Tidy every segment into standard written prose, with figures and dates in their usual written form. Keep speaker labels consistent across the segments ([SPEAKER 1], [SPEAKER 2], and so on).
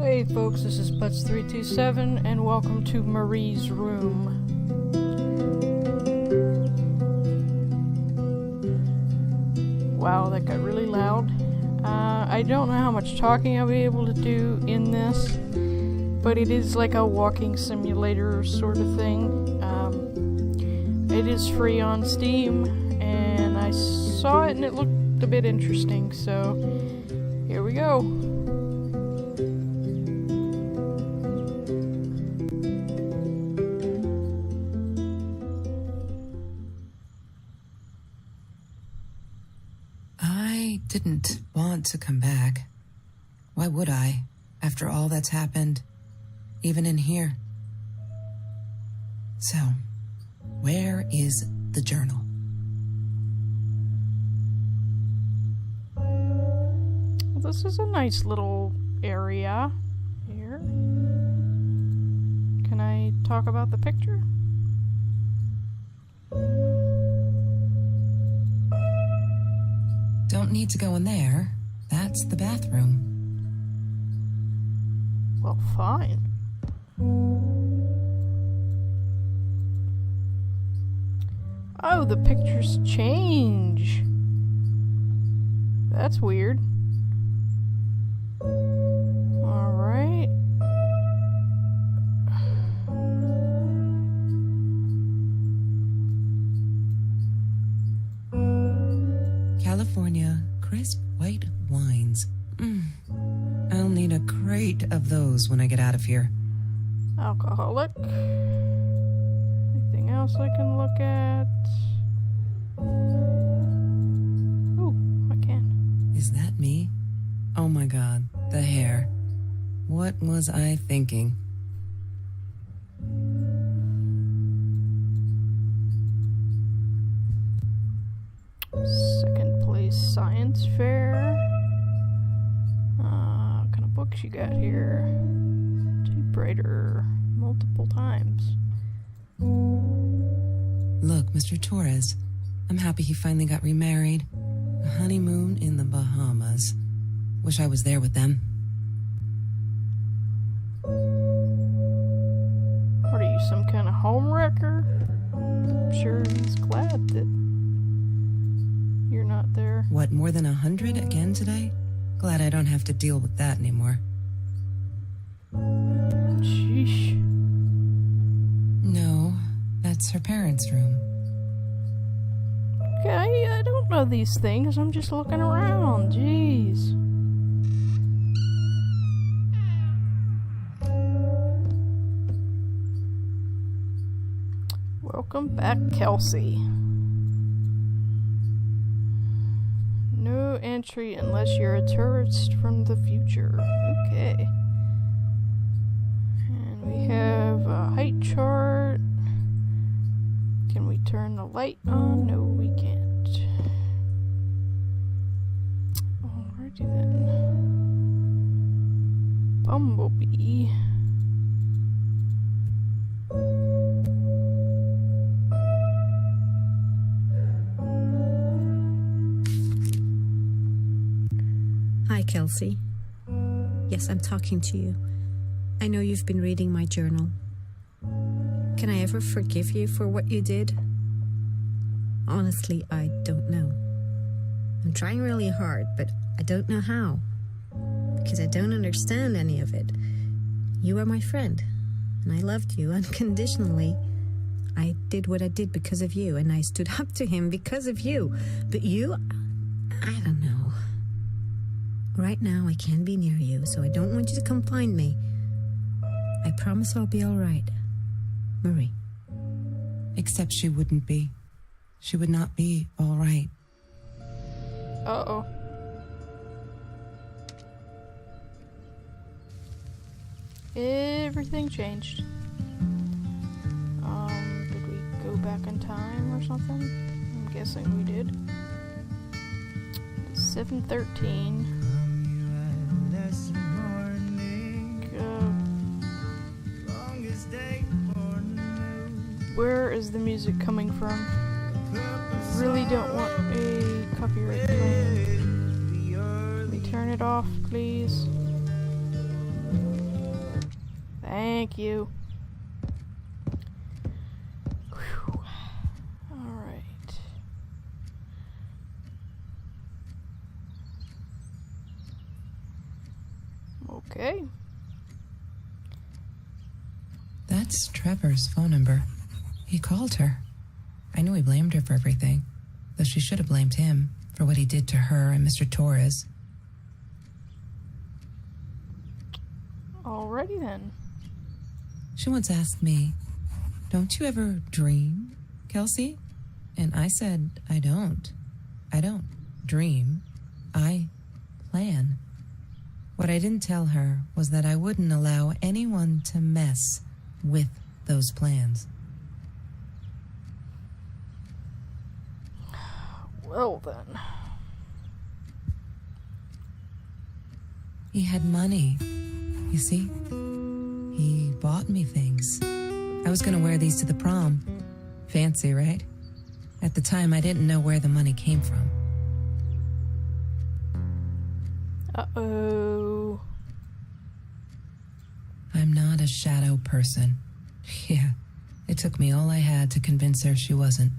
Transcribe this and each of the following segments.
[SPEAKER 1] Hey folks, this is Butts327 and welcome to Marie's room. Wow, that got really loud. I don't know how much talking I'll be able to do in this, but it is like a walking simulator sort of thing. It is free on Steam, and I saw it and it looked a bit interesting, so here we go.
[SPEAKER 2] I didn't want to come back. Why would I, after all that's happened, even in here? So, where is the journal?
[SPEAKER 1] Well, this is a nice little area here. Can I talk about the picture?
[SPEAKER 2] Don't need to go in there. That's the bathroom.
[SPEAKER 1] Well, fine. Oh, the pictures change. That's weird. Alright.
[SPEAKER 2] California crisp white wines. I'll need a crate of those when I get out of here.
[SPEAKER 1] Alcoholic. Anything else I can look at? Ooh, I can.
[SPEAKER 2] Is that me? Oh my god, the hair. What was I thinking?
[SPEAKER 1] Second place science fair. What kind of books you got here? Typewriter. Multiple times.
[SPEAKER 2] Look, Mr. Torres, I'm happy he finally got remarried. A honeymoon in the Bahamas. Wish I was there with them.
[SPEAKER 1] What are you, some kind of home wrecker? I'm sure he's glad that you're not there.
[SPEAKER 2] What, more than 100 again today? Glad I don't have to deal with that anymore.
[SPEAKER 1] Sheesh.
[SPEAKER 2] No, that's her parents' room.
[SPEAKER 1] Okay, I don't know these things. I'm just looking around. Jeez. Welcome back, Kelsey. No entry unless you're a tourist from the future. Okay. And we have a height chart. Can we turn the light on? No, we can't. Alrighty then. Bumblebee.
[SPEAKER 3] Hi, Kelsey. Yes, I'm talking to you. I know you've been reading my journal. Can I ever forgive you for what you did? Honestly, I don't know. I'm trying really hard, but I don't know how. Because I don't understand any of it. You are my friend, and I loved you unconditionally. I did what I did because of you, and I stood up to him because of you. But you, I don't know. Right now, I can't be near you, so I don't want you to come find me. I promise I'll be all right. Marie.
[SPEAKER 2] Except she wouldn't be. She would not be all right.
[SPEAKER 1] Uh-oh. Everything changed. Did we go back in time or something? I'm guessing we did. 7:13. Where is the music coming from? Really don't want a copyright claim. Let me turn it off, please. Thank you. Whew. Alright. Okay.
[SPEAKER 2] That's Trevor's phone number. He called her. I knew he blamed her for everything, though she should have blamed him for what he did to her and Mr. Torres.
[SPEAKER 1] Alrighty then.
[SPEAKER 2] She once asked me, "Don't you ever dream, Kelsey?" And I said, I don't. I don't dream. I plan. What I didn't tell her was that I wouldn't allow anyone to mess with those plans.
[SPEAKER 1] Well then.
[SPEAKER 2] He had money, you see? He bought me things. I was gonna wear these to the prom. Fancy, right? At the time, I didn't know where the money came from.
[SPEAKER 1] Uh-oh.
[SPEAKER 2] I'm not a shadow person. Yeah, it took me all I had to convince her she wasn't.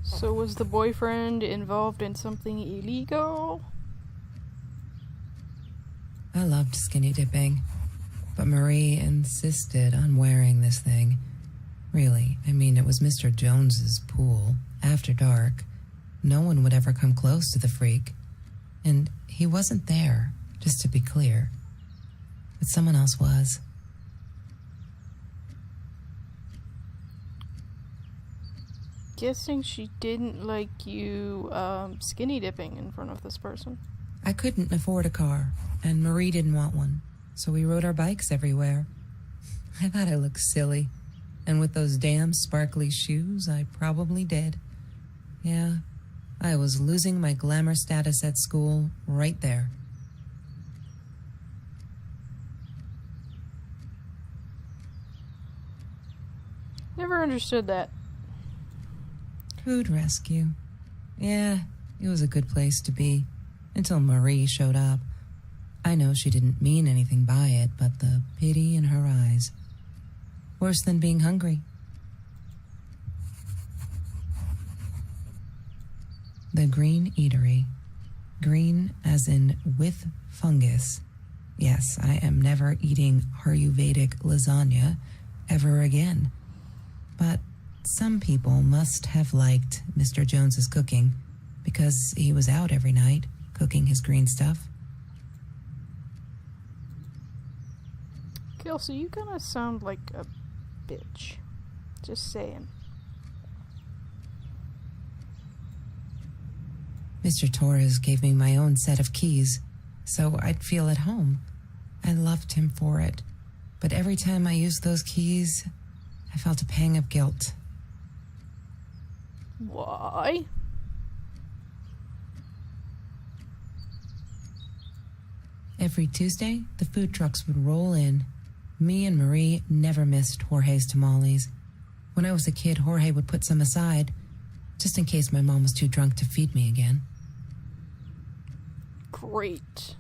[SPEAKER 1] So was the boyfriend involved in something illegal?
[SPEAKER 2] I loved skinny dipping, but Marie insisted on wearing this thing. Really, I mean, it was Mr. Jones's pool, after dark. No one would ever come close to the freak. And he wasn't there, just to be clear. But someone else was.
[SPEAKER 1] Guessing she didn't like you skinny dipping in front of this person.
[SPEAKER 2] I couldn't afford a car, and Marie didn't want one, so we rode our bikes everywhere. I thought I looked silly, and with those damn sparkly shoes, I probably did. Yeah, I was losing my glamour status at school right there.
[SPEAKER 1] Never understood that.
[SPEAKER 2] Food rescue. Yeah, it was a good place to be, until Marie showed up. I know she didn't mean anything by it, but the pity in her eyes. Worse than being hungry. The Green Eatery. Green as in with fungus. Yes, I am never eating Ayurvedic lasagna ever again. But some people must have liked Mr. Jones's cooking because he was out every night cooking his green stuff.
[SPEAKER 1] Kelsey, you kinda sound like a bitch. Just saying.
[SPEAKER 2] Mr. Torres gave me my own set of keys, so I'd feel at home. I loved him for it, but every time I used those keys, I felt a pang of guilt.
[SPEAKER 1] Why?
[SPEAKER 2] Every Tuesday, the food trucks would roll in. Me and Marie never missed Jorge's tamales. When I was a kid, Jorge would put some aside, just in case my mom was too drunk to feed me again.
[SPEAKER 1] Great.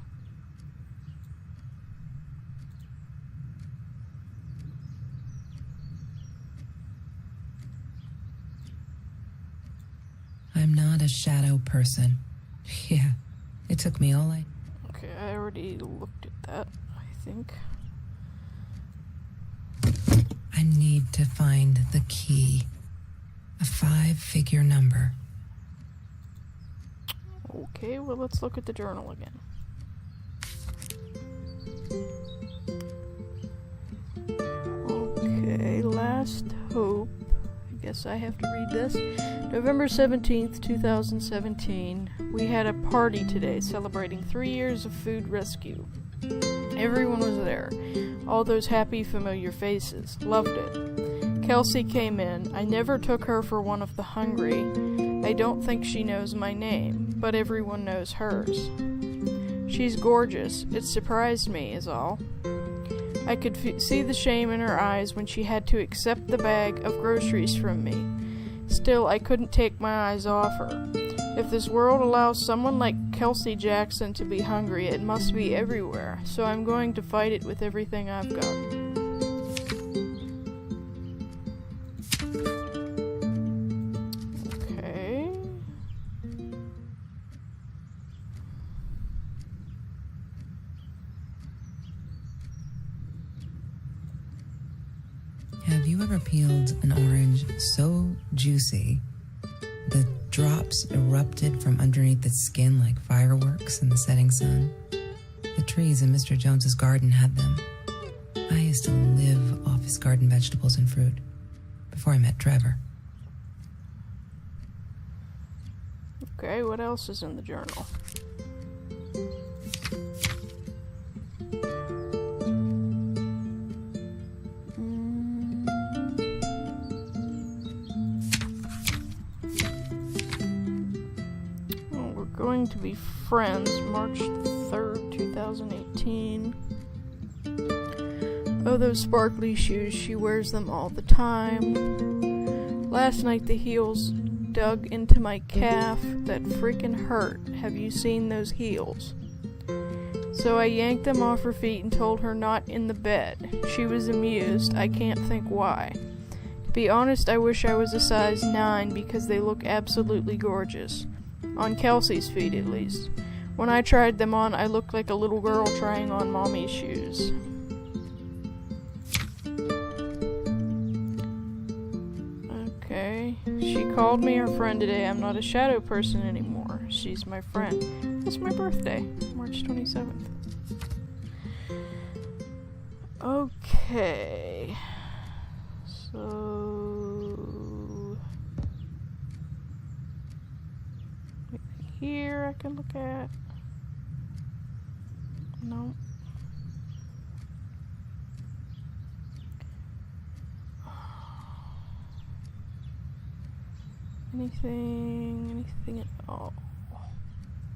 [SPEAKER 2] I'm not a shadow person. Yeah, it took me all I...
[SPEAKER 1] Okay, I already looked at that, I think.
[SPEAKER 2] I need to find the key. A 5-figure number.
[SPEAKER 1] Okay, well, let's look at the journal again. Okay, last hope. I guess I have to read this. November 17th, 2017. We had a party today celebrating 3 years of food rescue. Everyone was there. All those happy, familiar faces. Loved it. Kelsey came in. I never took her for one of the hungry. I don't think she knows my name, but everyone knows hers. She's gorgeous. It surprised me, is all. I could see the shame in her eyes when she had to accept the bag of groceries from me. Still, I couldn't take my eyes off her. If this world allows someone like Kelsey Jackson to be hungry. It must be everywhere. So I'm going to fight it with everything I've got. Okay.
[SPEAKER 2] Have you ever peeled an orange so juicy the drops erupted from underneath the skin like fireworks in the setting sun? The trees in Mr. Jones's garden had them. I used to live off his garden vegetables and fruit before I met Trevor.
[SPEAKER 1] Okay, what else is in the journal? Going to be friends March 3rd, 2018. Oh, those sparkly shoes, she wears them all the time. Last night the heels dug into my calf. That freaking hurt. Have you seen those heels? So I yanked them off her feet and told her not in the bed. She was amused. I can't think why. To be honest, I wish I was a size 9 because they look absolutely gorgeous. On Kelsey's feet, at least. When I tried them on, I looked like a little girl trying on mommy's shoes. Okay. She called me her friend today. I'm not a shadow person anymore. She's my friend. It's my birthday, March 27th. Okay. So... here I can look at. No. Anything at all.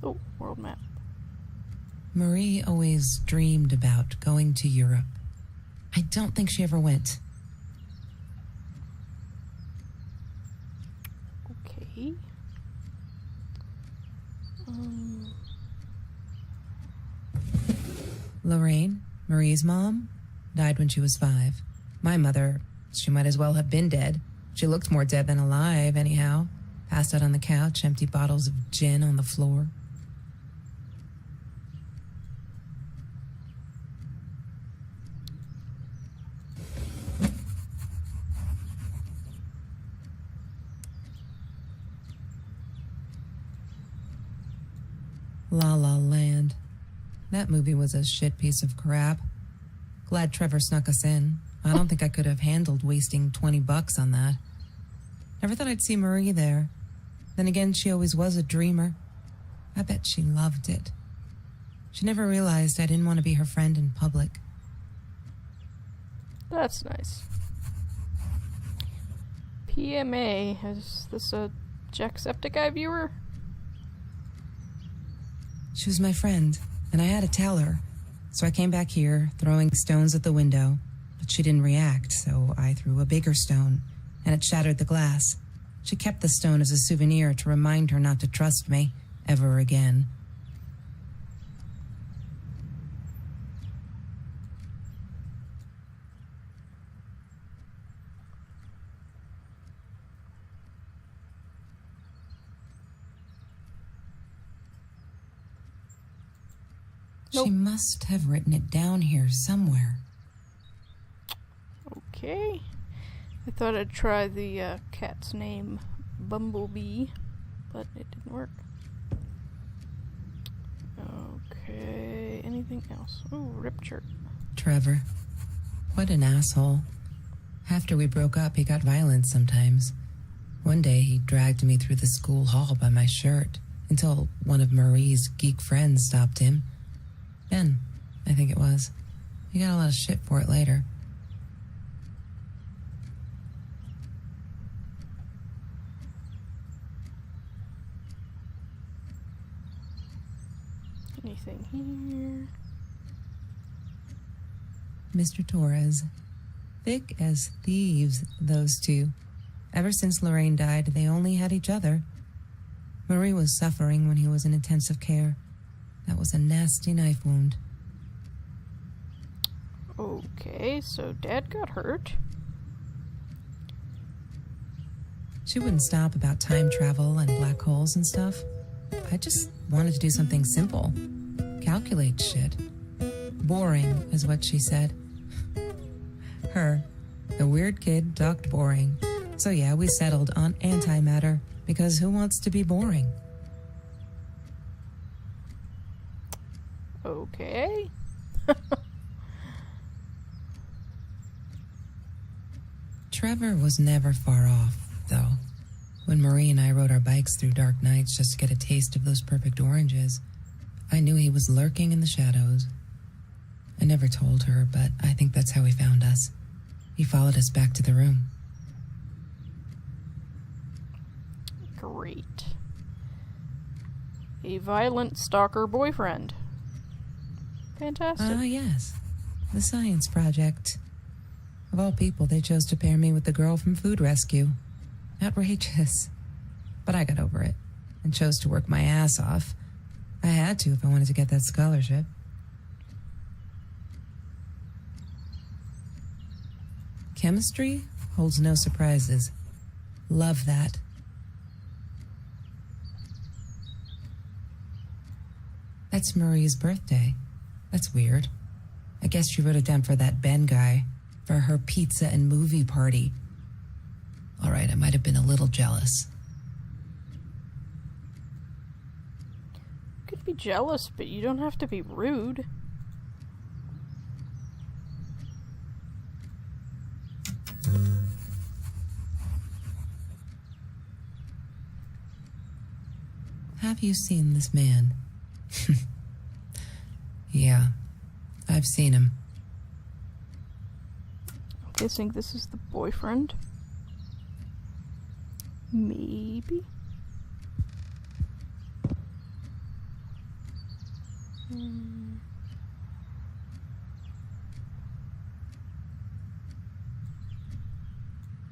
[SPEAKER 1] Oh, world map.
[SPEAKER 2] Marie always dreamed about going to Europe. I don't think she ever went.
[SPEAKER 1] Okay.
[SPEAKER 2] Lorraine, Marie's mom, died when she was 5. My mother, she might as well have been dead. She looked more dead than alive, anyhow. Passed out on the couch, empty bottles of gin on the floor. La La Land. That movie was a shit piece of crap. Glad Trevor snuck us in. I don't think I could have handled wasting $20 on that. Never thought I'd see Marie there. Then again, she always was a dreamer. I bet she loved it. She never realized I didn't want to be her friend in public.
[SPEAKER 1] That's nice. PMA. Is this a Jacksepticeye viewer?
[SPEAKER 2] She was my friend, and I had to tell her. So I came back here, throwing stones at the window. But she didn't react, so I threw a bigger stone, and it shattered the glass. She kept the stone as a souvenir to remind her not to trust me ever again.
[SPEAKER 1] Nope.
[SPEAKER 2] She must have written it down here somewhere.
[SPEAKER 1] Okay. I thought I'd try the cat's name, Bumblebee, but it didn't work. Okay, anything else? Ooh, ripped shirt.
[SPEAKER 2] Trevor. What an asshole. After we broke up, he got violent sometimes. One day, he dragged me through the school hall by my shirt until one of Marie's geek friends stopped him. Ben, I think it was. He got a lot of shit for it later.
[SPEAKER 1] Anything here?
[SPEAKER 2] Mr. Torres. Thick as thieves, those two. Ever since Lorraine died, they only had each other. Marie was suffering when he was in intensive care. That was a nasty knife wound.
[SPEAKER 1] Okay, so Dad got hurt.
[SPEAKER 2] She wouldn't stop about time travel and black holes and stuff. I just wanted to do something simple. Calculate shit. Boring is what she said. Her, the weird kid, talked boring. So yeah, we settled on antimatter, because who wants to be boring?
[SPEAKER 1] Okay.
[SPEAKER 2] Trevor was never far off, though. When Marie and I rode our bikes through dark nights just to get a taste of those perfect oranges, I knew he was lurking in the shadows. I never told her, but I think that's how he found us. He followed us back to the room.
[SPEAKER 1] Great. A violent stalker boyfriend. Fantastic.
[SPEAKER 2] Ah, yes. The science project. Of all people, they chose to pair me with the girl from Food Rescue. Outrageous. But I got over it and chose to work my ass off. I had to if I wanted to get that scholarship. Chemistry holds no surprises. Love that. That's Marie's birthday. That's weird. I guess she wrote it down for that Ben guy, for her pizza and movie party. All right, I might have been a little jealous.
[SPEAKER 1] You could be jealous, but you don't have to be rude.
[SPEAKER 2] Have you seen this man? Yeah, I've seen him.
[SPEAKER 1] I'm guessing this is the boyfriend. Maybe.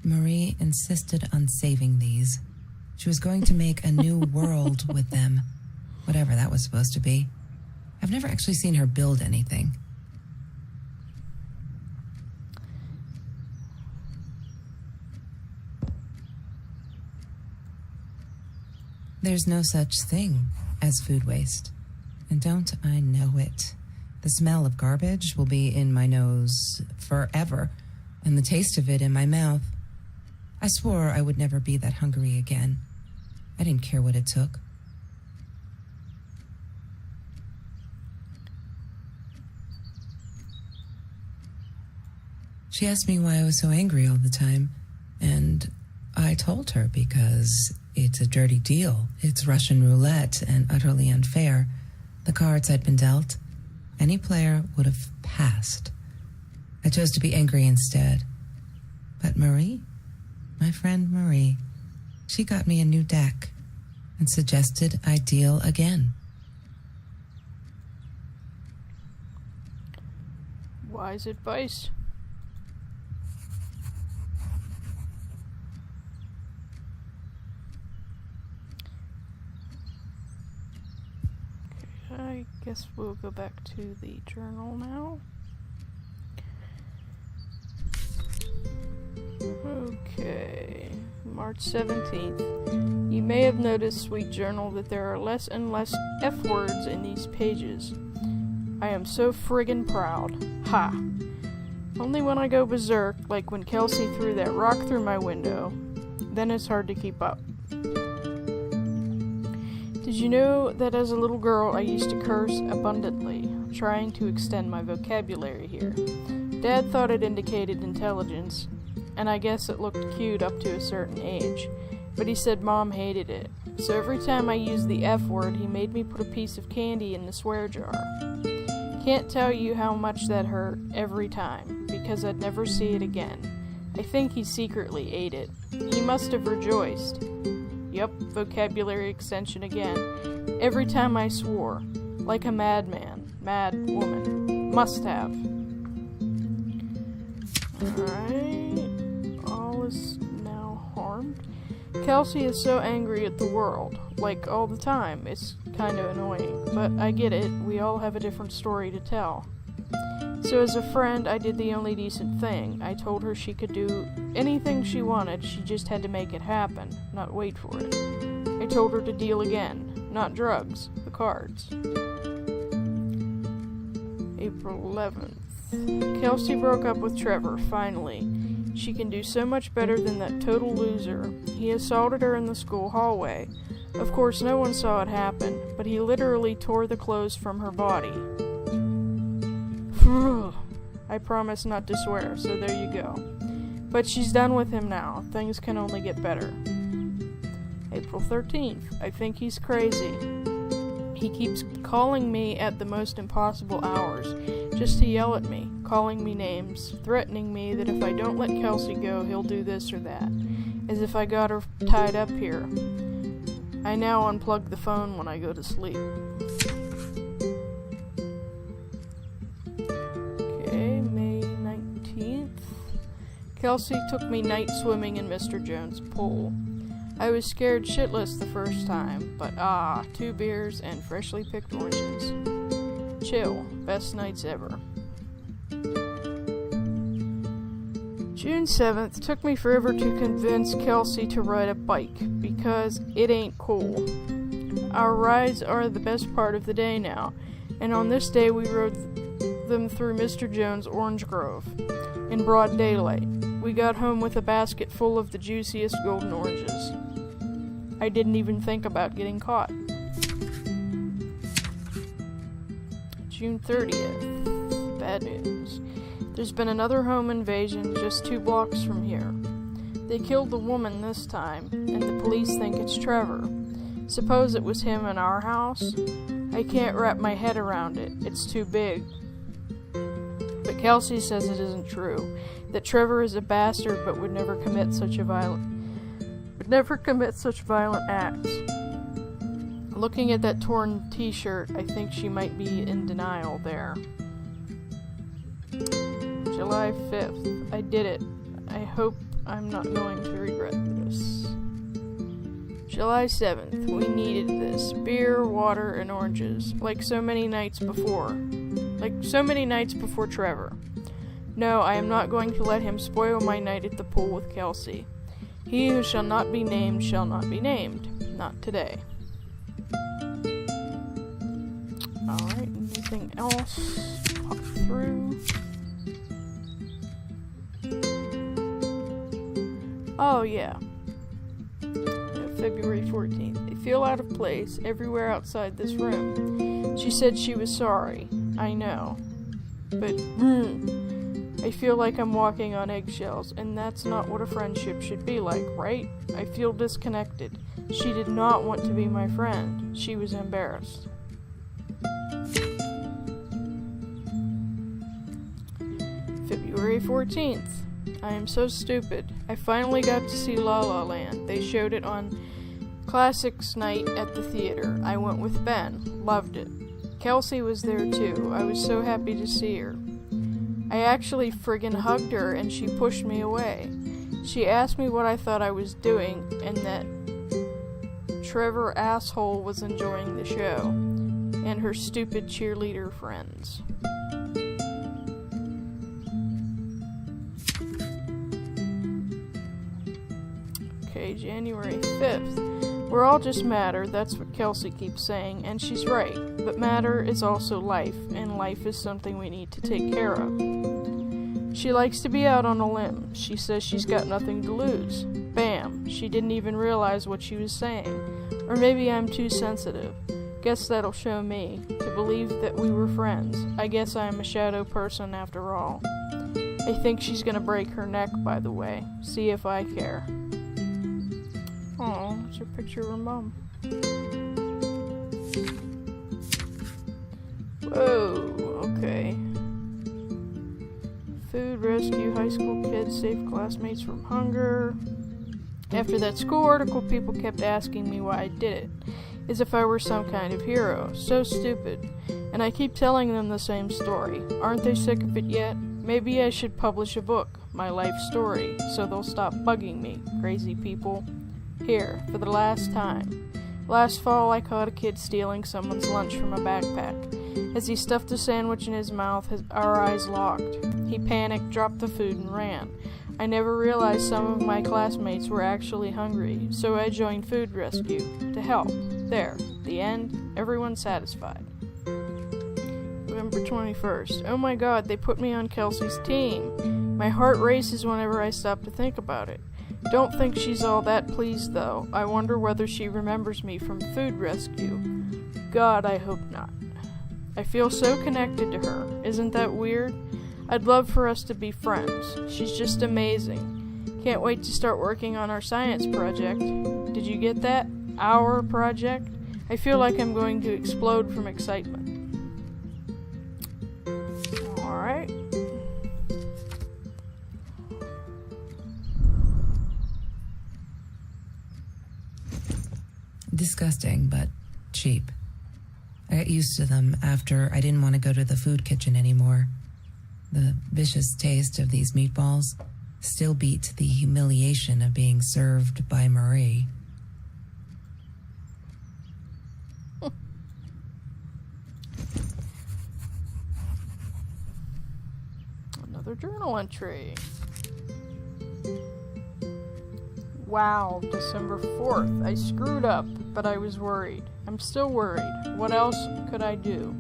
[SPEAKER 2] Marie insisted on saving these. She was going to make a new world with them, whatever that was supposed to be. I've never actually seen her build anything. There's no such thing as food waste. And don't I know it? The smell of garbage will be in my nose forever, and the taste of it in my mouth. I swore I would never be that hungry again. I didn't care what it took. She asked me why I was so angry all the time, and I told her because it's a dirty deal. It's Russian roulette and utterly unfair. The cards I'd been dealt, any player would have passed. I chose to be angry instead. But Marie, my friend Marie, she got me a new deck and suggested I deal again.
[SPEAKER 1] Wise advice. Okay, I guess we'll go back to the journal now. Okay, March 17th. You may have noticed, sweet journal, that there are less and less F words in these pages. I am so friggin' proud. Ha! Only when I go berserk, like when Kelsey threw that rock through my window, then it's hard to keep up. Did you know that as a little girl I used to curse abundantly, trying to extend my vocabulary here? Dad thought it indicated intelligence, and I guess it looked cute up to a certain age, but he said Mom hated it. So every time I used the F word, he made me put a piece of candy in the swear jar. Can't tell you how much that hurt every time, because I'd never see it again. I think he secretly ate it. He must have rejoiced. Yup, vocabulary extension again. Every time I swore, like a madman, mad woman. Must have. Alright, all is now harmed. Kelsey is so angry at the world, like all the time. It's kind of annoying, but I get it. We all have a different story to tell. So as a friend, I did the only decent thing. I told her she could do anything she wanted, she just had to make it happen, not wait for it. I told her to deal again, not drugs, the cards. April 11th. Kelsey broke up with Trevor, finally. She can do so much better than that total loser. He assaulted her in the school hallway. Of course, no one saw it happen, but he literally tore the clothes from her body. I promise not to swear, so there you go. But she's done with him now. Things can only get better. April 13th. I think he's crazy. He keeps calling me at the most impossible hours, just to yell at me, calling me names, threatening me that if I don't let Kelsey go, he'll do this or that, as if I got her tied up here. I now unplug the phone when I go to sleep. Okay, May 19th. Kelsey took me night swimming in Mr. Jones' pool. I was scared shitless the first time, but 2 beers and freshly picked oranges. Chill, best nights ever. June 7th, took me forever to convince Kelsey to ride a bike, because it ain't cool. Our rides are the best part of the day now, and on this day we rode them through Mr. Jones' orange grove, in broad daylight. We got home with a basket full of the juiciest golden oranges. I didn't even think about getting caught. June 30th. Bad news. There's been another home invasion just 2 blocks from here. They killed the woman this time, and the police think it's Trevor. Suppose it was him in our house? I can't wrap my head around it. It's too big. But Kelsey says it isn't true. That Trevor is a bastard but would never commit such violent acts. Looking at that torn t-shirt, I think she might be in denial there. July 5th. I did it. I hope I'm not going to regret this. July 7th. We needed this. Beer, water, and oranges. Like so many nights before Trevor. No, I am not going to let him spoil my night at the pool with Kelsey. He who shall not be named shall not be named. Not today. Alright, anything else? Pop through. Oh, yeah. February 14th. I feel out of place everywhere outside this room. She said she was sorry. I know. But, I feel like I'm walking on eggshells, and that's not what a friendship should be like, right? I feel disconnected. She did not want to be my friend. She was embarrassed. February 14th. I am so stupid. I finally got to see La La Land. They showed it on Classics Night at the theater. I went with Ben. Loved it. Kelsey was there too. I was so happy to see her. I actually friggin' hugged her and she pushed me away. She asked me what I thought I was doing and that Trevor asshole was enjoying the show and her stupid cheerleader friends. Okay, January 5th. We're all just matter, that's what Kelsey keeps saying, and she's right. But matter is also life, and life is something we need to take care of. She likes to be out on a limb. She says she's got nothing to lose. Bam! She didn't even realize what she was saying. Or maybe I'm too sensitive. Guess that'll show me, to believe that we were friends. I guess I am a shadow person after all. I think she's gonna break her neck, by the way. See if I care. Oh, it's her picture of her mom. Whoa, okay. Food rescue, high school kids save classmates from hunger. After that school article, people kept asking me why I did it, as if I were some kind of hero. So stupid. And I keep telling them the same story. Aren't they sick of it yet? Maybe I should publish a book, my life story, so they'll stop bugging me, crazy people. Here, for the last time. Last fall, I caught a kid stealing someone's lunch from a backpack. As he stuffed a sandwich in his mouth, our eyes locked. He panicked, dropped the food, and ran. I never realized some of my classmates were actually hungry, so I joined Food Rescue to help. There, the end, everyone satisfied. November 21st. Oh my god, they put me on Kelsey's team. My heart races whenever I stop to think about it. Don't think she's all that pleased, though. I wonder whether she remembers me from Food Rescue. God, I hope not. I feel so connected to her. Isn't that weird? I'd love for us to be friends. She's just amazing. Can't wait to start working on our science project. Did you get that? Our project? I feel like I'm going to explode from excitement. Alright.
[SPEAKER 2] Disgusting, but cheap. I got used to them after I didn't want to go to the food kitchen anymore. The vicious taste of these meatballs still beat the humiliation of being served by Marie.
[SPEAKER 1] Another journal entry. Wow, December 4th. I screwed up, but I was worried. I'm still worried. What else could I do?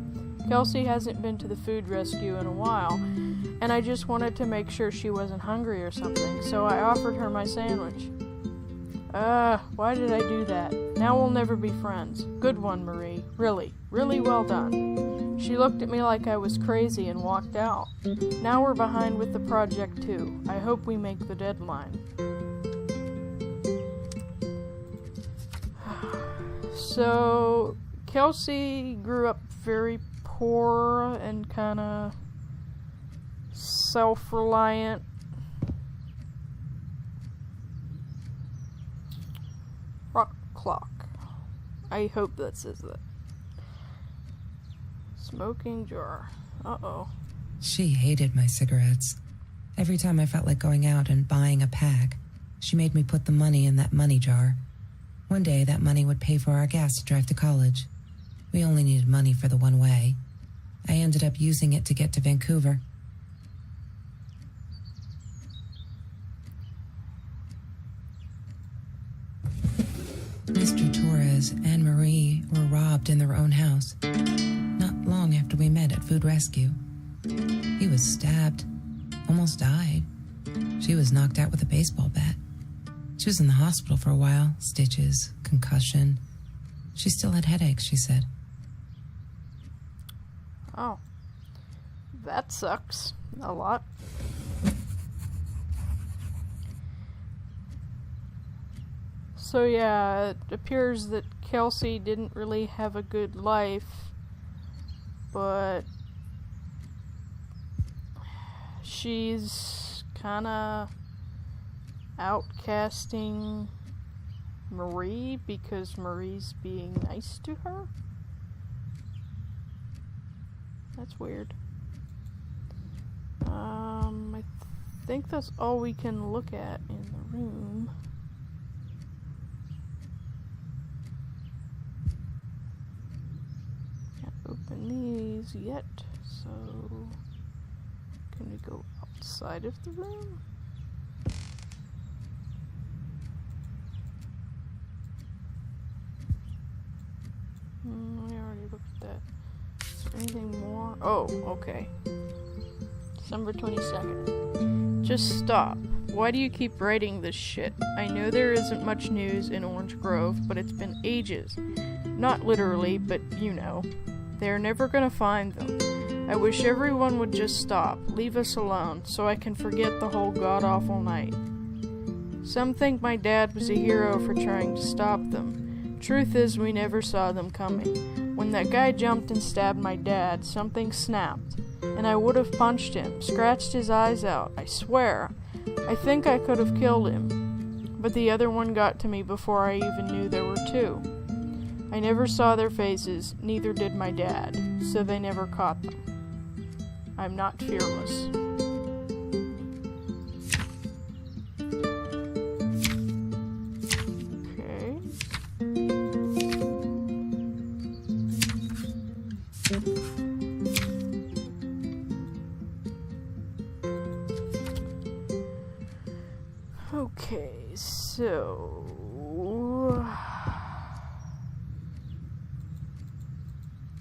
[SPEAKER 1] Kelsey hasn't been to the food rescue in a while, and I just wanted to make sure she wasn't hungry or something, so I offered her my sandwich. Why did I do that? Now we'll never be friends. Good one, Marie. Really, really well done. She looked at me like I was crazy and walked out. Now we're behind with the project too. I hope we make the deadline. So, Kelsey grew up very poor and kind of self-reliant. Rock clock. I hope that says that. Smoking jar. Uh-oh.
[SPEAKER 2] She hated my cigarettes. Every time I felt like going out and buying a pack, she made me put the money in that money jar. One day, that money would pay for our gas to drive to college. We only needed money for the one way. I ended up using it to get to Vancouver. Mr. Torres and Marie were robbed in their own house, not long after we met at Food Rescue. He was stabbed, almost died. She was knocked out with a baseball bat. She was in the hospital for a while, stitches, concussion. She still had headaches, she said.
[SPEAKER 1] Oh. That sucks. A lot. So yeah, it appears that Kelsey didn't really have a good life, but she's kinda outcasting Marie because Marie's being nice to her. That's weird. I think that's all we can look at in the room. Can't open these yet, so can we go outside of the room? We already looked at that. Is there anything more? Oh, okay. December 22nd. Just stop. Why do you keep writing this shit? I know there isn't much news in Orange Grove, but it's been ages. Not literally, but you know. They're never gonna find them. I wish everyone would just stop, leave us alone, so I can forget the whole god-awful night. Some think my dad was a hero for trying to stop them. Truth is, we never saw them coming. When that guy jumped and stabbed my dad, something snapped, and I would have punched him, scratched his eyes out, I swear. I think I could have killed him, but the other one got to me before I even knew there were two. I never saw their faces, neither did my dad, so they never caught them. I'm not fearless. So...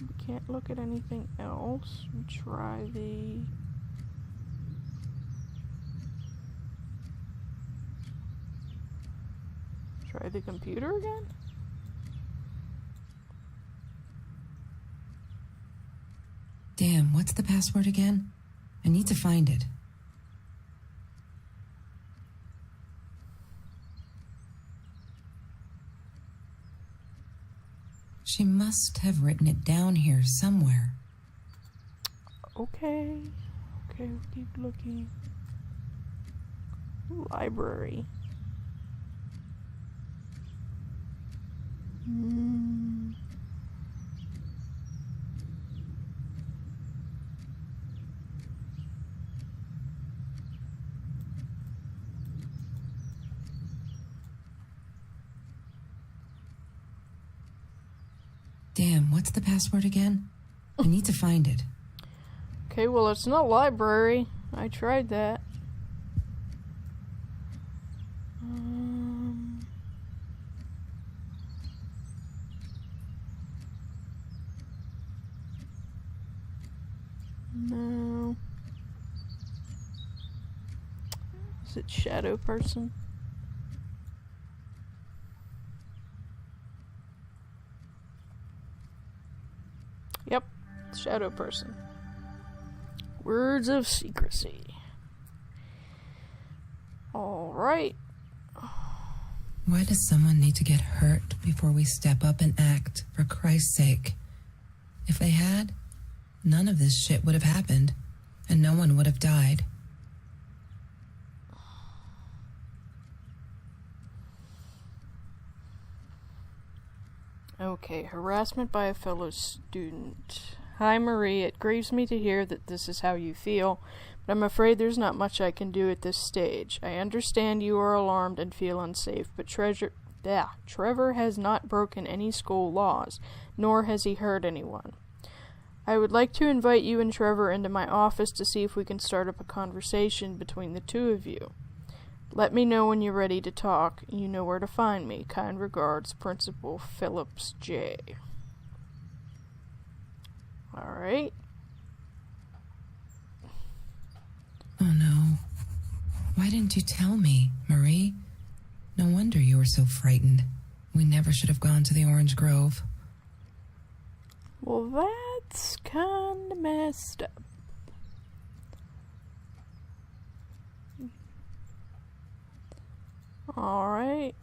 [SPEAKER 1] we can't look at anything else. Try the... Try the computer again?
[SPEAKER 2] Damn, what's the password again? I need to find it. She must have written it down here somewhere.
[SPEAKER 1] Okay. Okay, we'll keep looking. Library.
[SPEAKER 2] Damn, what's the password again? I need to find it.
[SPEAKER 1] Okay, well, it's not library. I tried that. No. Is it shadow person? Yep, shadow person. Words of secrecy. Alright.
[SPEAKER 2] Why does someone need to get hurt before we step up and act, for Christ's sake? If they had, none of this shit would have happened, and no one would have died.
[SPEAKER 1] Okay, harassment by a fellow student. Hi, Marie. It grieves me to hear that this is how you feel, but I'm afraid there's not much I can do at this stage. I understand you are alarmed and feel unsafe, but Trevor has not broken any school laws, nor has he hurt anyone. I would like to invite you and Trevor into my office to see if we can start up a conversation between the two of you. Let me know when you're ready to talk. You know where to find me. Kind regards, Principal Phillips J. Alright.
[SPEAKER 2] Oh no. Why didn't you tell me, Marie? No wonder you were so frightened. We never should have gone to the Orange Grove.
[SPEAKER 1] Well, that's kinda messed up. Alright.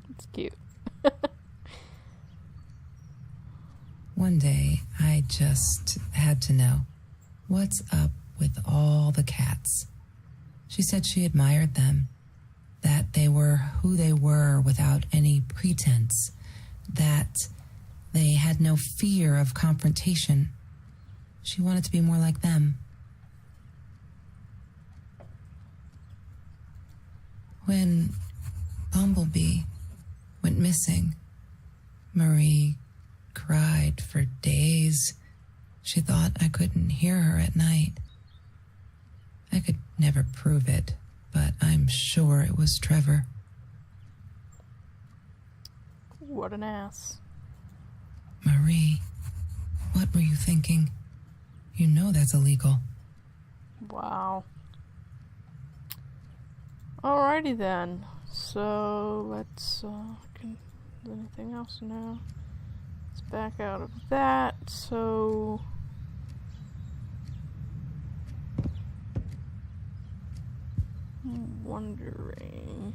[SPEAKER 1] It's cute.
[SPEAKER 2] One day, I just had to know, what's up with all the cats? She said she admired them, that they were who they were without any pretense, that they had no fear of confrontation. She wanted to be more like them. When Bumblebee went missing, Marie cried for days. She thought I couldn't hear her at night. I could never prove it, but I'm sure it was Trevor.
[SPEAKER 1] What an ass.
[SPEAKER 2] Marie, what were you thinking? You know that's illegal.
[SPEAKER 1] Wow. Alrighty then. So let's anything else now? Let's back out of that. So I'm wondering.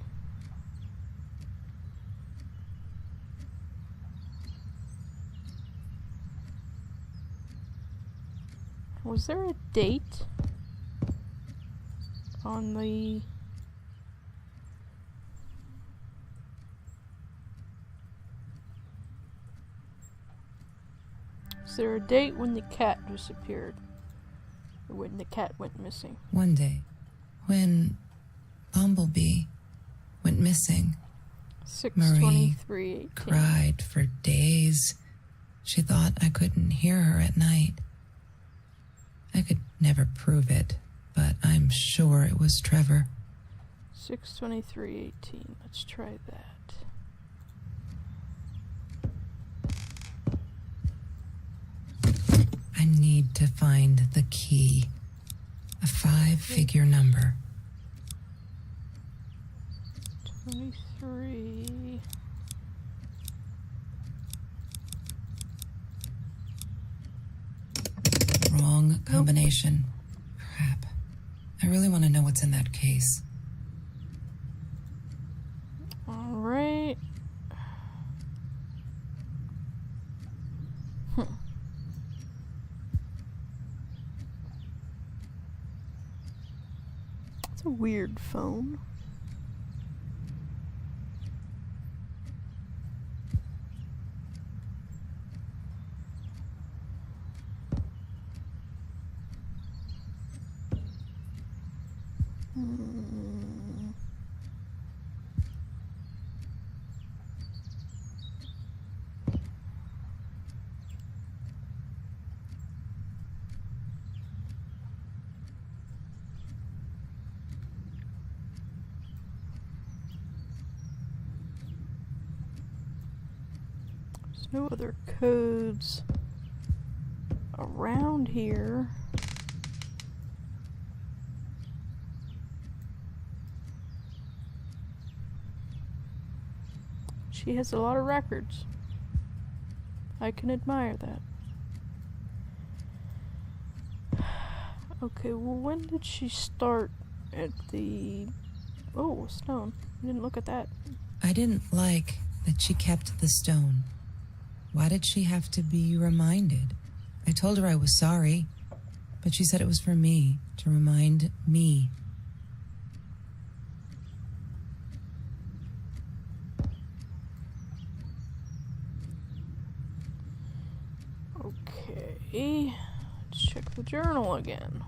[SPEAKER 1] Was there a date on the... Is there a date when the cat disappeared? Or when the cat went missing?
[SPEAKER 2] One day, when Bumblebee went missing,
[SPEAKER 1] 6/23/18.
[SPEAKER 2] cried for days. She thought I couldn't hear her at night. I could never prove it, but I'm sure it was Trevor.
[SPEAKER 1] 6:23:18. Let's try that.
[SPEAKER 2] I need to find the key. A 5-figure number.
[SPEAKER 1] 23.
[SPEAKER 2] Wrong combination. Crap. I really want to know what's in that case.
[SPEAKER 1] Alright. It's a weird phone. There's no other codes around here. She has a lot of records. I can admire that. Okay, well, when did she start at the... Oh, stone. I didn't look at that.
[SPEAKER 2] I didn't like that she kept the stone. Why did she have to be reminded? I told her I was sorry, but she said it was for me, to remind me.
[SPEAKER 1] Okay, let's check the journal again.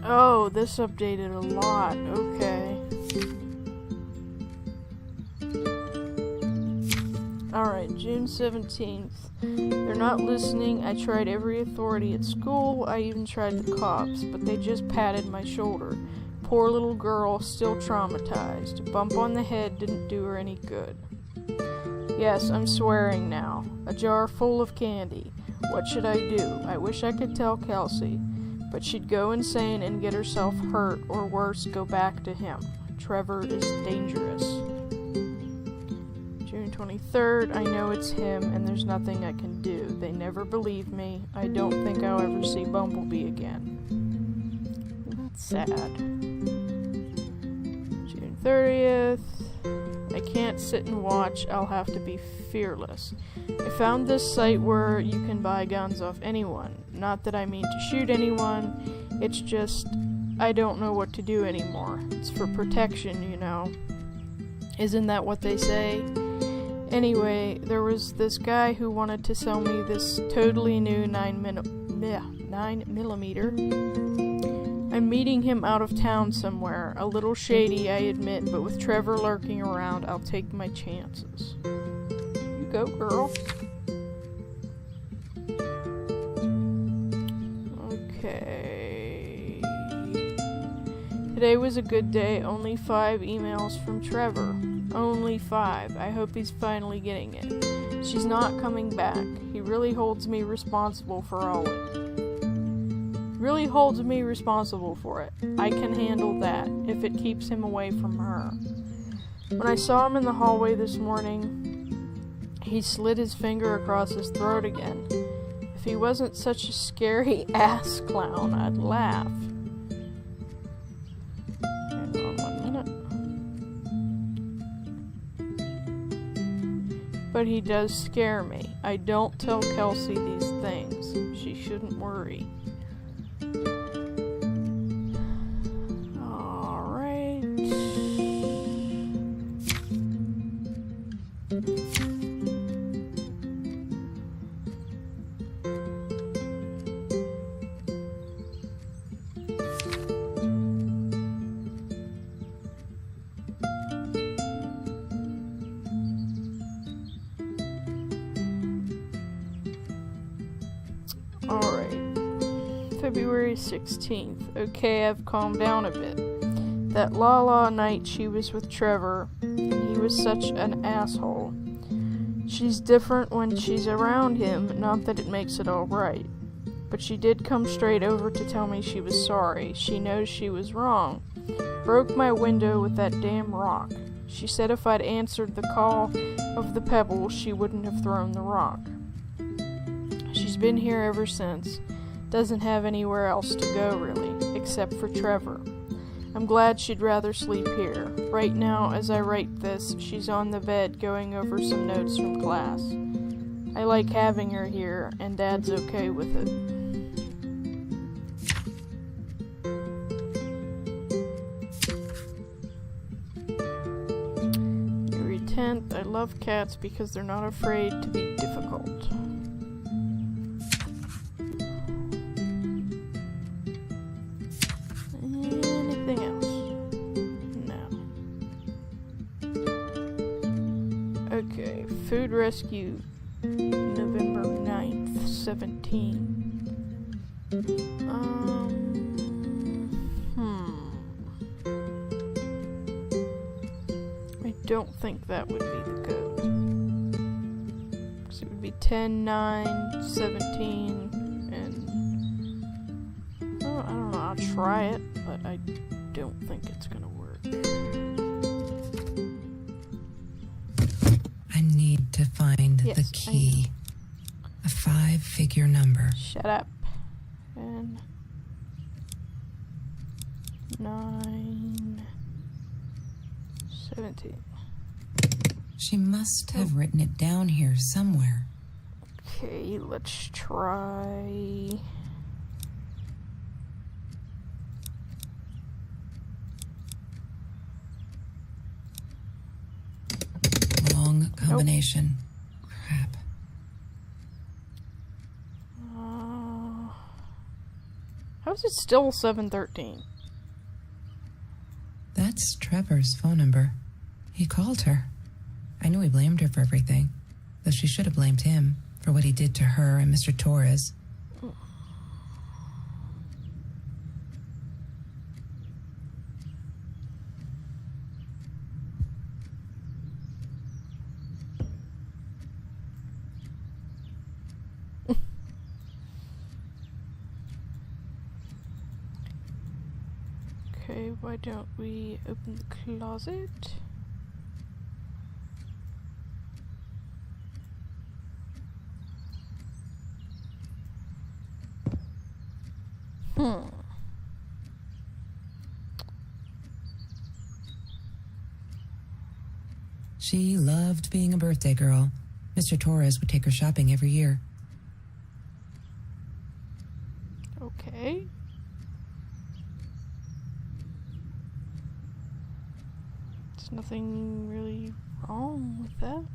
[SPEAKER 1] Oh, this updated a lot. Okay. Alright, June 17th. They're not listening. I tried every authority at school. I even tried the cops, but they just patted my shoulder. Poor little girl, still traumatized. A bump on the head didn't do her any good. Yes, I'm swearing now. A jar full of candy. What should I do? I wish I could tell Kelsey, but she'd go insane and get herself hurt, or worse, go back to him. Trevor is dangerous. June 23rd, I know it's him, and there's nothing I can do. They never believe me. I don't think I'll ever see Bumblebee again. That's sad. June 30th, I can't sit and watch. I'll have to be fearless. I found this site where you can buy guns off anyone. Not that I mean to shoot anyone, it's just I don't know what to do anymore. It's for protection, you know. Isn't that what they say? Anyway, there was this guy who wanted to sell me this totally new 9mm. I'm meeting him out of town somewhere. A little shady, I admit, but with Trevor lurking around, I'll take my chances. You go, girl. Okay. Today was a good day. Only 5 emails from Trevor. Only 5. I hope he's finally getting it. She's not coming back. He really holds me responsible for all it. Really holds me responsible for it. I can handle that, if it keeps him away from her. When I saw him in the hallway this morning, he slid his finger across his throat again. If he wasn't such a scary ass clown, I'd laugh. Hang on 1 minute. But he does scare me. I don't tell Kelsey these things. She shouldn't worry. February 16th. Okay, I've calmed down a bit. That La night she was with Trevor, and he was such an asshole. She's different when she's around him, not that it makes it all right. But she did come straight over to tell me she was sorry. She knows she was wrong. Broke my window with that damn rock. She said if I'd answered the call of the pebble, she wouldn't have thrown the rock. She's been here ever since. Doesn't have anywhere else to go, really, except for Trevor. I'm glad she'd rather sleep here. Right now, as I write this, she's on the bed going over some notes from class. I like having her here, and Dad's okay with it. February 10th, I love cats because they're not afraid to be difficult. Anything else? No. Okay, food rescue, November 9th, 17. I don't think that would be the code. Because it would be 10, 9, 17, and... oh, I don't know, I'll try it, but I don't think it's gonna work.
[SPEAKER 2] I need to find
[SPEAKER 1] Yes,
[SPEAKER 2] the key. A 5-figure number.
[SPEAKER 1] Shut up. And 9, 17.
[SPEAKER 2] She must have written it down here somewhere.
[SPEAKER 1] Okay, let's try...
[SPEAKER 2] Wrong combination. Crap.
[SPEAKER 1] How is it still 713?
[SPEAKER 2] That's Trevor's phone number. He called her. I knew he blamed her for everything, though she should have blamed him for what he did to her and Mr. Torres.
[SPEAKER 1] Okay, why don't we open the closet?
[SPEAKER 2] She loved being a birthday girl. Mr. Torres would take her shopping every year.
[SPEAKER 1] Okay. There's nothing really wrong with that.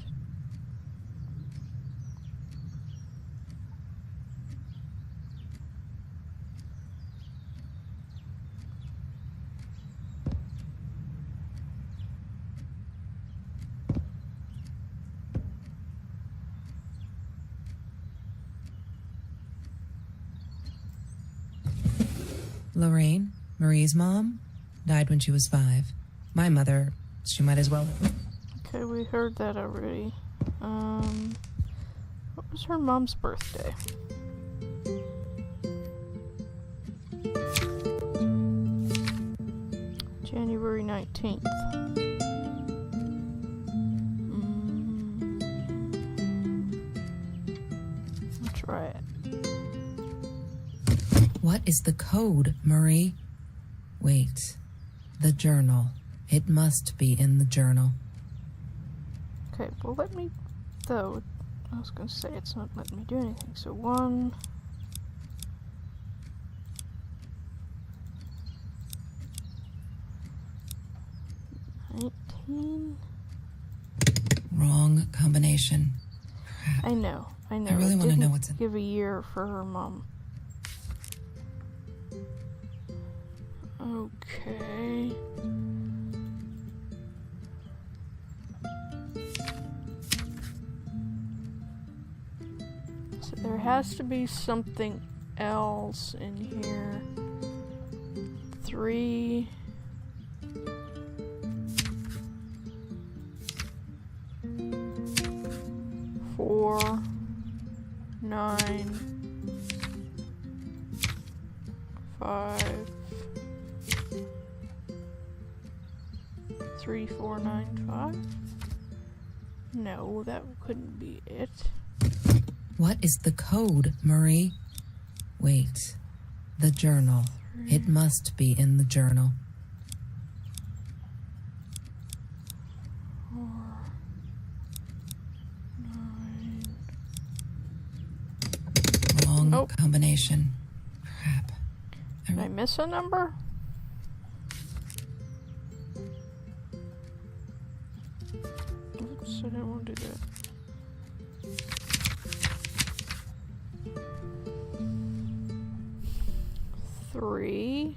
[SPEAKER 2] Lorraine, Marie's mom, died when she was 5. My mother, she might as well.
[SPEAKER 1] Okay, we heard that already. What was her mom's birthday? January 19th. I'll try it.
[SPEAKER 2] What is the code, Marie? Wait. The journal. It must be in the journal.
[SPEAKER 1] Okay, well let me, though, I was gonna say it's not letting me do anything, so 1...
[SPEAKER 2] Wrong combination. Crap.
[SPEAKER 1] I know.
[SPEAKER 2] I really want to know what's in.
[SPEAKER 1] Give a year for her mom. Okay. So there has to be something else in here. 3. 4. 9. 5. 3, 4, 9, 5. No, that couldn't be it.
[SPEAKER 2] What is the code, Marie? Wait. The journal. It must be in the journal.
[SPEAKER 1] 4, 9.
[SPEAKER 2] Wrong
[SPEAKER 1] Oh.
[SPEAKER 2] combination. Crap.
[SPEAKER 1] Did I miss a number? Oops, I didn't want to do that. 3.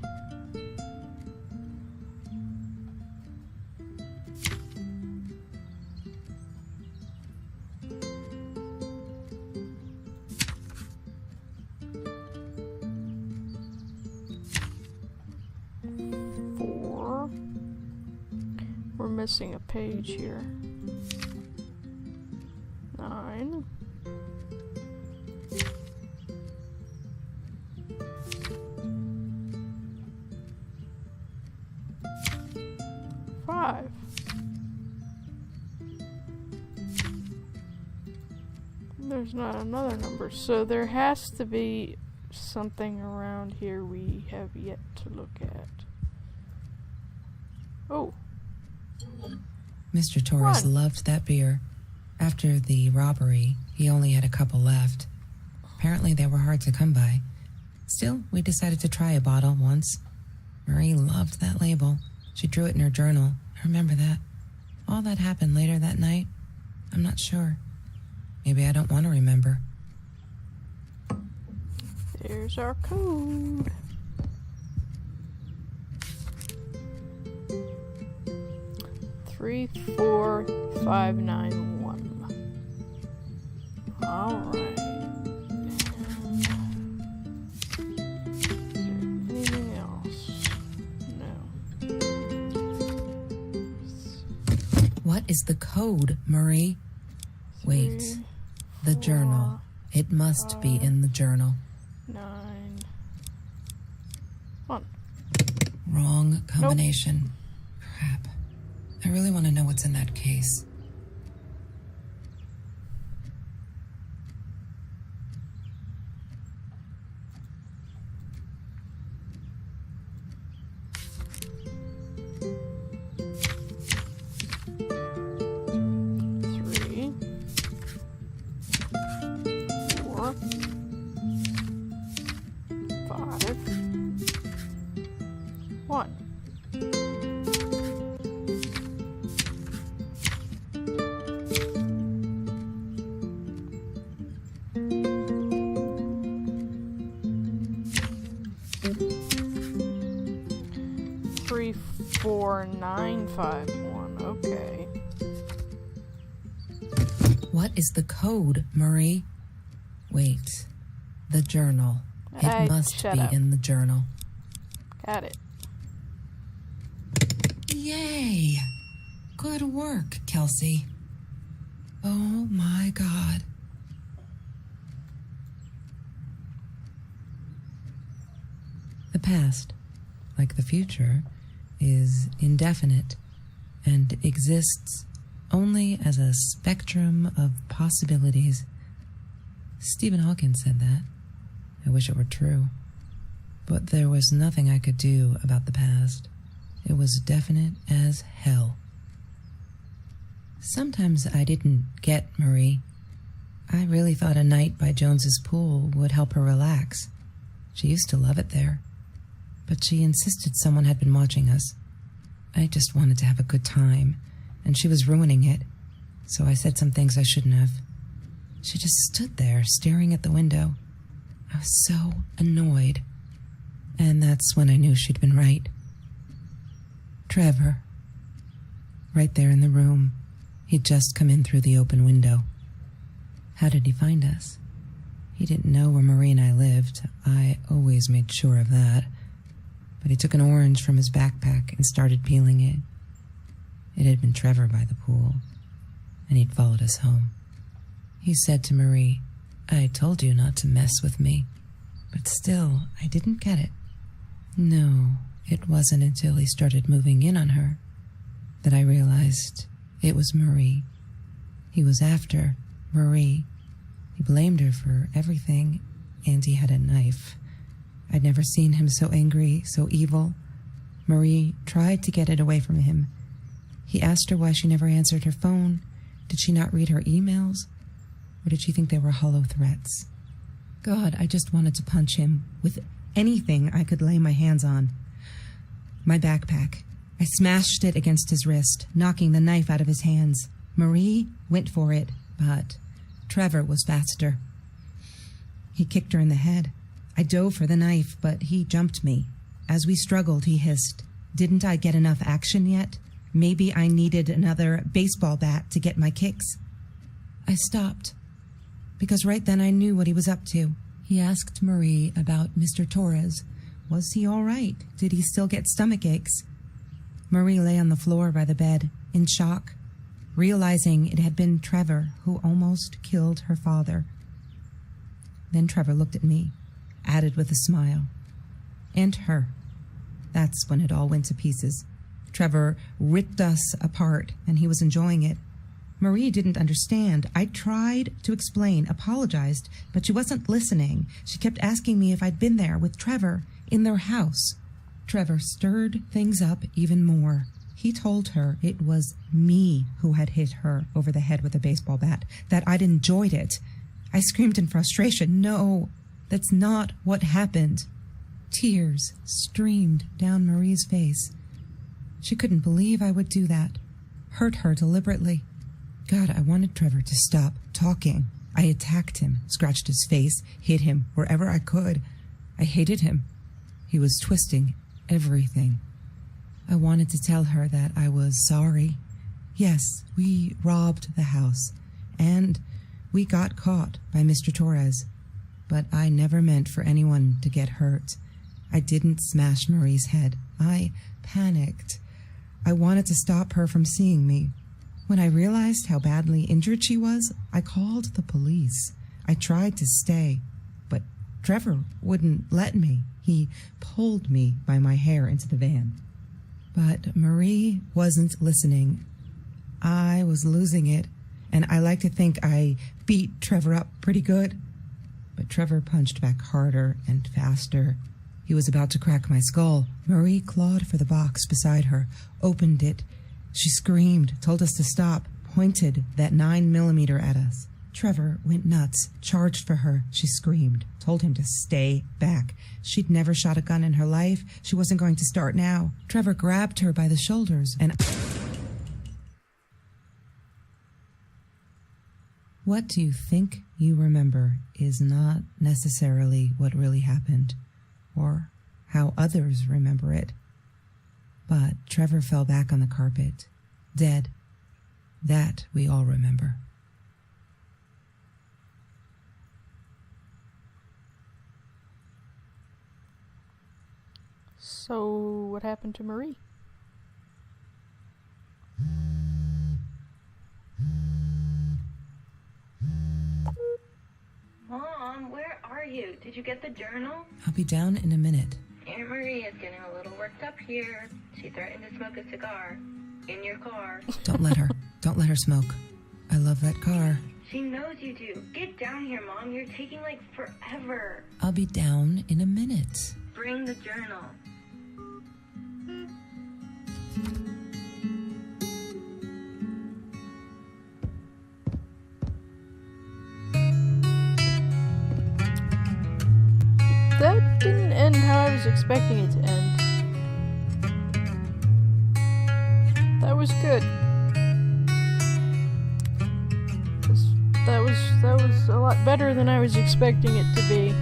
[SPEAKER 1] 4. We're missing a page here. 9. 5. There's not another number, so there has to be something around here we have yet to look at. Oh,
[SPEAKER 2] Mr. Torres
[SPEAKER 1] One.
[SPEAKER 2] loved that beer. After the robbery, he only had a couple left. Apparently they were hard to come by. Still, we decided to try a bottle once. Marie loved that label. She drew it in her journal. I remember that. All that happened later that night, I'm not sure. Maybe I don't want to remember.
[SPEAKER 1] there's our code. Three, 4, 5, 9, 1. All right. Is there anything else? No.
[SPEAKER 2] What is the code, Marie? Wait.
[SPEAKER 1] 3,
[SPEAKER 2] The journal. It must be in the journal.
[SPEAKER 1] 9, 1.
[SPEAKER 2] Wrong combination. Crap. I really want to know what's in that case.
[SPEAKER 1] Three, 4, 5, 1. Three, 4, 9, 5, 1. Okay.
[SPEAKER 2] What is the code, Marie? Wait. The journal. It
[SPEAKER 1] Hey,
[SPEAKER 2] must
[SPEAKER 1] shut
[SPEAKER 2] be
[SPEAKER 1] up.
[SPEAKER 2] in the journal.
[SPEAKER 1] Got it.
[SPEAKER 2] Yay! Good work, Kelsey. Oh my God. The past, like the future, is indefinite and exists only as a spectrum of possibilities. Stephen Hawking said that. I wish it were true. But there was nothing I could do about the past. It was definite as hell. Sometimes I didn't get Marie. I really thought a night by Jones's pool would help her relax. She used to love it there. But she insisted someone had been watching us. I just wanted to have a good time, and she was ruining it. So I said some things I shouldn't have. She just stood there, staring at the window. I was so annoyed. And that's when I knew she'd been right. Trevor. Right there in the room. He'd just come in through the open window. How did he find us? He didn't know where Marie and I lived. I always made sure of that. But he took an orange from his backpack and started peeling it. It had been Trevor by the pool, and he'd followed us home. He said to Marie, "I told you not to mess with me." But still, I didn't get it. No, it wasn't until he started moving in on her that I realized it was Marie. He was after Marie. He blamed her for everything, and he had a knife. I'd never seen him so angry, so evil. Marie tried to get it away from him. He asked her why she never answered her phone. Did she not read her emails? Or did she think they were hollow threats? God, I just wanted to punch him with anything I could lay my hands on. My backpack. I smashed it against his wrist, knocking the knife out of his hands. Marie went for it, but Trevor was faster. He kicked her in the head. I dove for the knife, but he jumped me. As we struggled, he hissed, "Didn't I get enough action yet? Maybe I needed another baseball bat to get my kicks." I stopped, because right then I knew what he was up to. He asked Marie about Mr. Torres. Was he all right? Did he still get stomach aches? Marie lay on the floor by the bed, in shock, realizing it had been Trevor who almost killed her father. Then Trevor looked at me, added with a smile. And her. That's when it all went to pieces. Trevor ripped us apart, and he was enjoying it. Marie didn't understand. I tried to explain, apologized, but she wasn't listening. She kept asking me if I'd been there with Trevor in their house. Trevor stirred things up even more. He told her it was me who had hit her over the head with a baseball bat, that I'd enjoyed it. I screamed in frustration, "No, that's not what happened." Tears streamed down Marie's face. She couldn't believe I would do that, hurt her deliberately. God, I wanted Trevor to stop talking. I attacked him, scratched his face, hit him wherever I could. I hated him. He was twisting everything. I wanted to tell her that I was sorry. Yes, we robbed the house, and we got caught by Mr. Torres. But I never meant for anyone to get hurt. I didn't smash Marie's head. I panicked. I wanted to stop her from seeing me. When I realized how badly injured she was, I called the police. I tried to stay, but Trevor wouldn't let me. He pulled me by my hair into the van. But Marie wasn't listening. I was losing it, and I like to think I beat Trevor up pretty good. But Trevor punched back harder and faster. He was about to crack my skull. Marie clawed for the box beside her, opened it. She screamed, told us to stop, pointed that 9mm at us. Trevor went nuts, charged for her. She screamed, told him to stay back. She'd never shot a gun in her life. She wasn't going to start now. Trevor grabbed her by the shoulders and... What you think you remember is not necessarily what really happened, or how others remember it. But Trevor fell back on the carpet, dead. That we all remember.
[SPEAKER 1] So, what happened to Marie?
[SPEAKER 4] Mom, where are you? Did you get the journal?
[SPEAKER 2] I'll be down in a minute.
[SPEAKER 4] Aunt Marie is getting a little worked up here. She threatened to smoke a cigar in your car.
[SPEAKER 2] Don't let her. Don't let her smoke. I love that car.
[SPEAKER 4] She knows you do. Get down here, Mom. You're taking like forever.
[SPEAKER 2] I'll be down in a minute.
[SPEAKER 4] Bring the journal.
[SPEAKER 1] That didn't end how I was expecting it to end. That was good. That was a lot better than I was expecting it to be.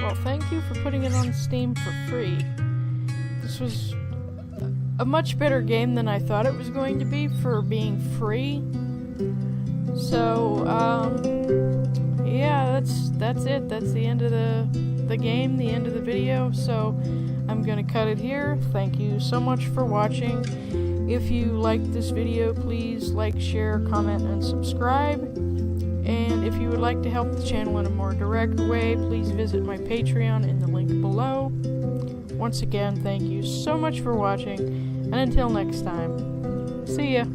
[SPEAKER 1] Well, thank you for putting it on Steam for free. This was a much better game than I thought it was going to be for being free. So, yeah, that's it. That's the end of the game, the end of the video. So, I'm gonna cut it here. Thank you so much for watching. If you liked this video, please like, share, comment, and subscribe. And if you would like to help the channel in a more direct way, please visit my Patreon in the link below. Once again, thank you so much for watching, and until next time, see ya!